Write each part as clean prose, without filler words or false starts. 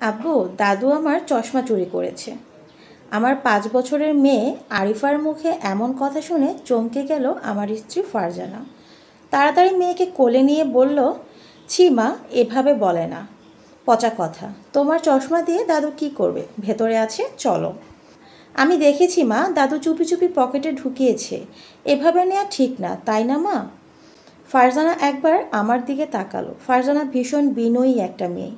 আব্বু, দাদু আমার চশমা চুরি করেছে। আমার 5 বছরের মেয়ে আরিফার মুখে এমন কথা শুনে চমকে গেল আমার স্ত্রী ফারজানা। তাড়াতাড়ি মেয়েকে কোলে নিয়ে বলল, ছি মা, এভাবে বলে না, পচা কথা। তোমার চশমা দিয়ে দাদু কি করবে? ভেতরে আছে, চলো। আমি দেখেছি মা, দাদু চুপি চুপি পকেটে ঢুকিয়েছে। এভাবে নেওয়া ঠিক না, তাই না মা? ফারজানা একবার আমার দিকে তাকালো। ফারজানা ভীষণ বিনয়ী একটা মেয়ে।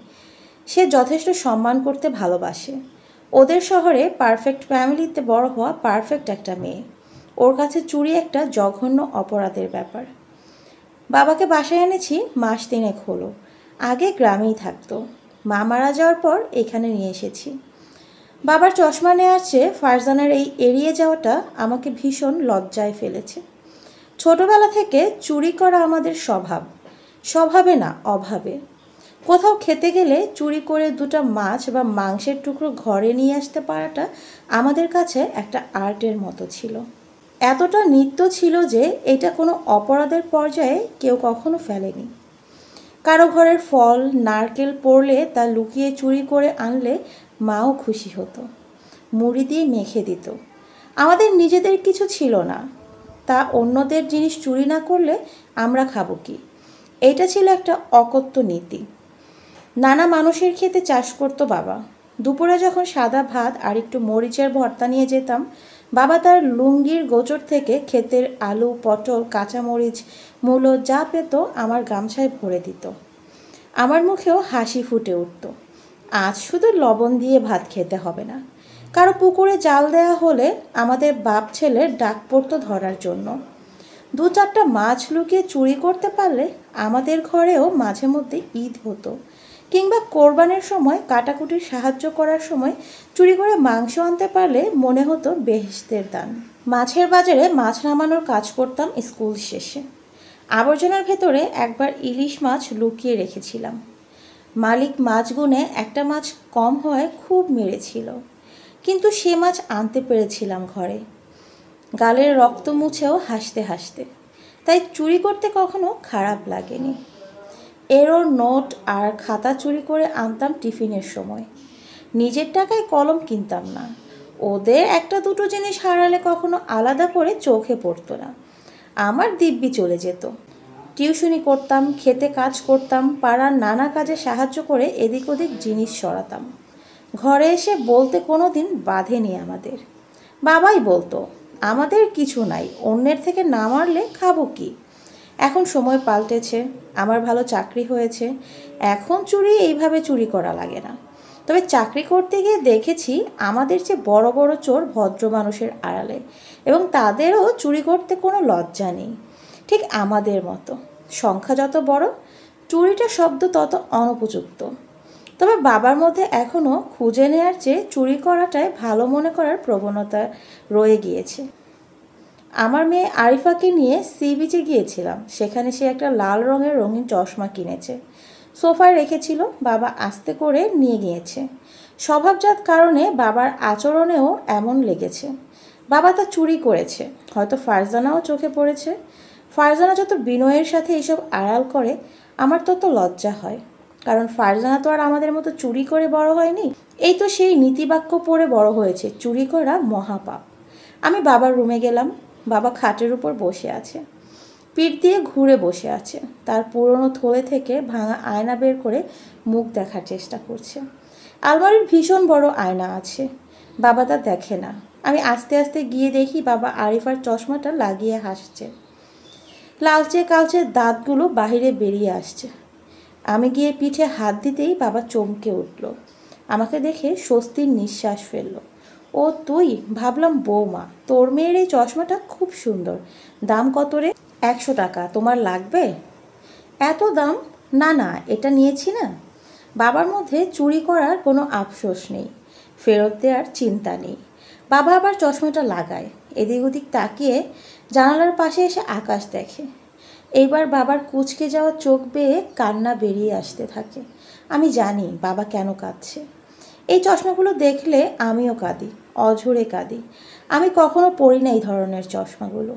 সে যথেষ্ট সম্মান করতে ভালোবাসে। ওদের শহরে পারফেক্ট ফ্যামিলিতে বড় হওয়া পারফেক্ট একটা মেয়ে। ওর কাছে চুরি একটা জঘন্য অপরাধের ব্যাপার। বাবাকে বাসায় এনেছি মাস 3 হলো। আগে গ্রামেই থাকতো। মা মারা যাওয়ার পর এখানে নিয়ে এসেছি। বাবার চশমা নেওয়ার চেয়ে ফারজানার এই এড়িয়ে যাওয়াটা আমাকে ভীষণ লজ্জায় ফেলেছে। ছোটবেলা থেকে চুরি করা আমাদের স্বভাব। স্বভাবে না, অভাবে। কোথাও খেতে গেলে চুরি করে 2টা মাছ বা মাংসের টুকরো ঘরে নিয়ে আসতে পারাটা আমাদের কাছে একটা আর্টের মতো ছিল। এতটা নিত্য ছিল যে এটা কোনো অপরাধের পর্যায়ে কেউ কখনো ফেলেনি। কারো ঘরের ফল, নারকেল পড়লে তা লুকিয়ে চুরি করে আনলে মাও খুশি হতো, মুড়ি দিয়ে মেখে দিত। আমাদের নিজেদের কিছু ছিল না, তা অন্যদের জিনিস চুরি না করলে আমরা খাবো কি? এটা ছিল একটা অকথ্য নীতি। নানা মানুষের ক্ষেতে চাষ করতো বাবা। দুপুরে যখন সাদা ভাত আর একটু মরিচের ভর্তা নিয়ে যেতাম, বাবা তার লুঙ্গির গোচর থেকে ক্ষেতের আলু, পটল, কাঁচামরিচ, মূলো যা পেত আমার গামছায় ভরে দিত। আমার মুখেও হাসি ফুটে উঠত। আজ শুধু লবণ দিয়ে ভাত খেতে হবে না। কারো পুকুরে জাল দেয়া হলে আমাদের বাপ ছেলের ডাক পড়তো ধরার জন্য। 2-4টা মাছ লুকিয়ে চুরি করতে পারলে আমাদের ঘরেও মাঝে মধ্যে ঈদ হতো। কিংবা কোরবানের সময় কাটাকুটির সাহায্য করার সময় চুরি করে মাংস আনতে পারলে মনে হতো বেহেশতের দান। মাছের বাজারে মাছ নামানোর কাজ করতাম স্কুল শেষে। আবর্জনার ভেতরে একবার ইলিশ মাছ লুকিয়ে রেখেছিলাম। মালিক মাছ গুনে একটা মাছ কম হওয়ায় খুব মেরেছিল, কিন্তু সে মাছ আনতে পেরেছিলাম ঘরে, গালের রক্ত মুছেও হাসতে হাসতে। তাই চুরি করতে কখনো খারাপ লাগেনি। এরও নোট আর খাতা চুরি করে আনতাম টিফিনের সময়। নিজের টাকায় কলম কিনতাম না। ওদের 1-2 জিনিস হারালে কখনো আলাদা করে চোখে পড়তো না। আমার দিব্যি চলে যেত। টিউশনি করতাম, খেতে কাজ করতাম, পাড়ার নানা কাজে সাহায্য করে এদিক ওদিক জিনিস সরাতাম। ঘরে এসে বলতে কোনো দিন বাধেনি আমাদের। বাবাই বলতো, আমাদের কিছু নাই, অন্যের থেকে না মারলে খাবো কি? এখন সময় পাল্টেছে, আমার ভালো চাকরি হয়েছে, এখন চুরি এইভাবে চুরি করা লাগে না। তবে চাকরি করতে গিয়ে দেখেছি আমাদের চেয়ে বড় বড় চোর ভদ্র মানুষের আড়ালে, এবং তাদেরও চুরি করতে কোনো লজ্জা নেই, ঠিক আমাদের মতো। সংখ্যা যত বড়, চুরিটা শব্দ তত অনুপযুক্ত। তবে বাবার মধ্যে এখনও খুঁজে নেওয়ার চেয়ে চুরি করাটাই ভালো মনে করার প্রবণতা রয়ে গিয়েছে। আমার মেয়ে আরিফাকে নিয়ে সি বিচে গিয়েছিলাম। সেখানে সে একটা লাল রঙের রঙিন চশমা কিনেছে, সোফায় রেখেছিল। বাবা আস্তে করে নিয়ে গিয়েছে। স্বভাবজাত কারণে বাবার আচরণেও এমন লেগেছে। বাবা তা চুরি করেছে। হয়তো ফারজানাও চোখে পড়েছে। ফারজানা যত বিনয়ের সাথে এইসব আড়াল করে, আমার তত লজ্জা হয়। কারণ ফারজানা তো আর আমাদের মতো চুরি করে বড় হয়নি। এই তো সেই নীতিবাক্য পড়ে বড় হয়েছে, চুরি করা মহাপাপ। আমি বাবার রুমে গেলাম। বাবা খাটের উপর বসে আছে, পিঠ দিয়ে ঘুরে বসে আছে। তার পুরনো থলে থেকে ভাঙা আয়না বের করে মুখ দেখার চেষ্টা করছে। আলমারির ভীষণ বড় আয়না আছে, বাবা তা দেখে না। আমি আস্তে আস্তে গিয়ে দেখি বাবা আরিফার চশমাটা লাগিয়ে হাসছে। লালচে কালচে দাঁতগুলো বাহিরে বেরিয়ে আসছে। আমি গিয়ে পিঠে হাত দিতেই বাবা চমকে উঠল। আমাকে দেখে স্বস্তির নিঃশ্বাস ফেলল। ও তুই? ভাবলাম বৌমা। তোর মেয়ের এই চশমাটা খুব সুন্দর। দাম কত রে? 100 টাকা। তোমার লাগবে? এত দাম? না না, এটা নিয়েছি না। বাবার মধ্যে চুরি করার কোনো আফসোস নেই, ফেরত দেওয়ার চিন্তা নেই। বাবা আবার চশমাটা লাগায়, এদিক ওদিক তাকিয়ে জানালার পাশে এসে আকাশ দেখে। এইবার বাবার কুঁচকে যাওয়া চোখ বেয়ে কান্না বেরিয়ে আসতে থাকে। আমি জানি বাবা কেন কাঁদছে। এই চশমাগুলো দেখলে আমিও কাঁদি, অঝরে কাঁদি। আমি কখনো পরি না এই ধরনের চশমাগুলো।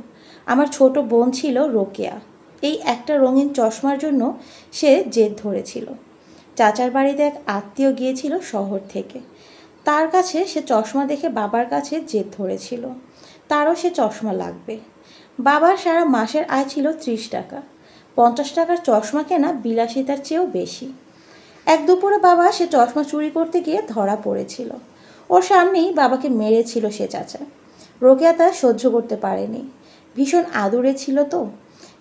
আমার ছোট বোন ছিল রোকেয়া, এই একটা রঙিন চশমার জন্য সে জেদ ধরেছিল। চাচার বাড়িতে এক আত্মীয় গিয়েছিল শহর থেকে। তার কাছে সে চশমা দেখে বাবার কাছে জেদ ধরেছিল, তারও সে চশমা লাগবে। বাবার সারা মাসের আয় ছিল 30 টাকা। 50 টাকার চশমা কেনা বিলাসিতার চেয়েও বেশি। এক দুপুরে বাবা সে চশমা চুরি করতে গিয়ে ধরা পড়েছিল। ওর সামনেই বাবাকে মেরেছিল সে চাচা। রোকেয়া তা সহ্য করতে পারেনি। ভীষণ আদুরে ছিল তো।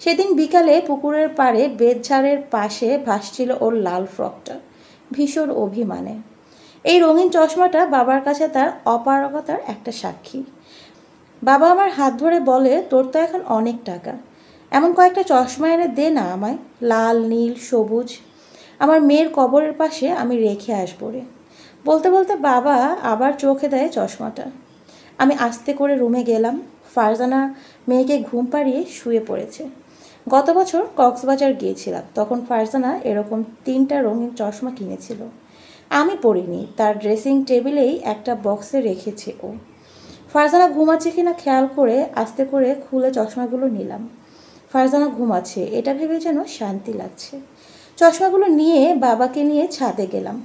সেদিন বিকালে পুকুরের পাড়ে বেতঝাড়ের পাশে ভাসছিল ওর লাল ফ্রকটা, ভীষণ অভিমানে। এই রঙিন চশমাটা বাবার কাছে তার অপারগতার একটা সাক্ষী। বাবা আমার হাত ধরে বলে, তোর তো এখন অনেক টাকা, এমন কয়েকটা চশমা এনে দে না আমায়, লাল, নীল, সবুজ। আমার মেয়ের কবরের পাশে আমি রেখে আসবো রে। বলতে বলতে বাবা আবার চোখে দেয় চশমাটা। আমি আস্তে করে রুমে গেলাম। ফারজানা মেয়েকে ঘুম পাড়িয়ে শুয়ে পড়েছে। গত বছর কক্সবাজার গিয়েছিলাম, তখন ফারজানা এরকম 3টা রঙিন চশমা কিনেছিল। আমি পরিনি, তার ড্রেসিং টেবিলেই একটা বক্সে রেখেছে ও। ফারজানা ঘুমাচ্ছে কিনা খেয়াল করে আস্তে করে খুলে চশমাগুলো নিলাম। ফারজানা ঘুমাচ্ছে, এটা ভেবে যেন শান্তি লাগছে। চশমাগুলো নিয়ে বাবাকে নিয়ে ছাদে গেলাম।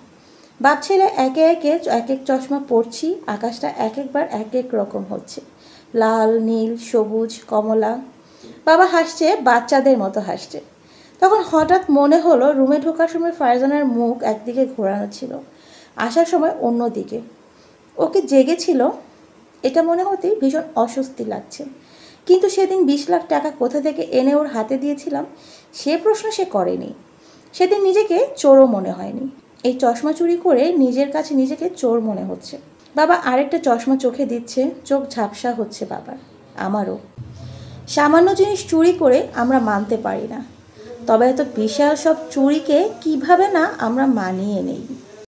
বাপ ছেলে একে একে এক এক চশমা পরছি। আকাশটা এক একবার এক এক রকম হচ্ছে, লাল, নীল, সবুজ, কমলা। বাবা হাসছে, বাচ্চাদের মতো হাসছে। তখন হঠাৎ মনে হলো রুমে ঢোকার সময় ফারজানার মুখ একদিকে ঘোরানো ছিল, আসার সময় অন্য দিকে। ওকে জেগেছিল এটা মনে হতেই ভীষণ অস্বস্তি লাগছে। কিন্তু সেদিন 20 লাখ টাকা কোথা থেকে এনে ওর হাতে দিয়েছিলাম সে প্রশ্ন সে করেনি। সেদিন নিজেকে চোরও মনে হয়নি। এই চশমা চুরি করে নিজের কাছে নিজেকে চোর মনে হচ্ছে। বাবা আরেকটা চশমা চোখে দিচ্ছে, চোখ ঝাপসা হচ্ছে বাবার, আমারও। সামান্য জিনিস চুরি করে আমরা মানতে পারি না, তবে এত বিশাল সব চুরিকে কিভাবে না আমরা মানিয়ে নেই।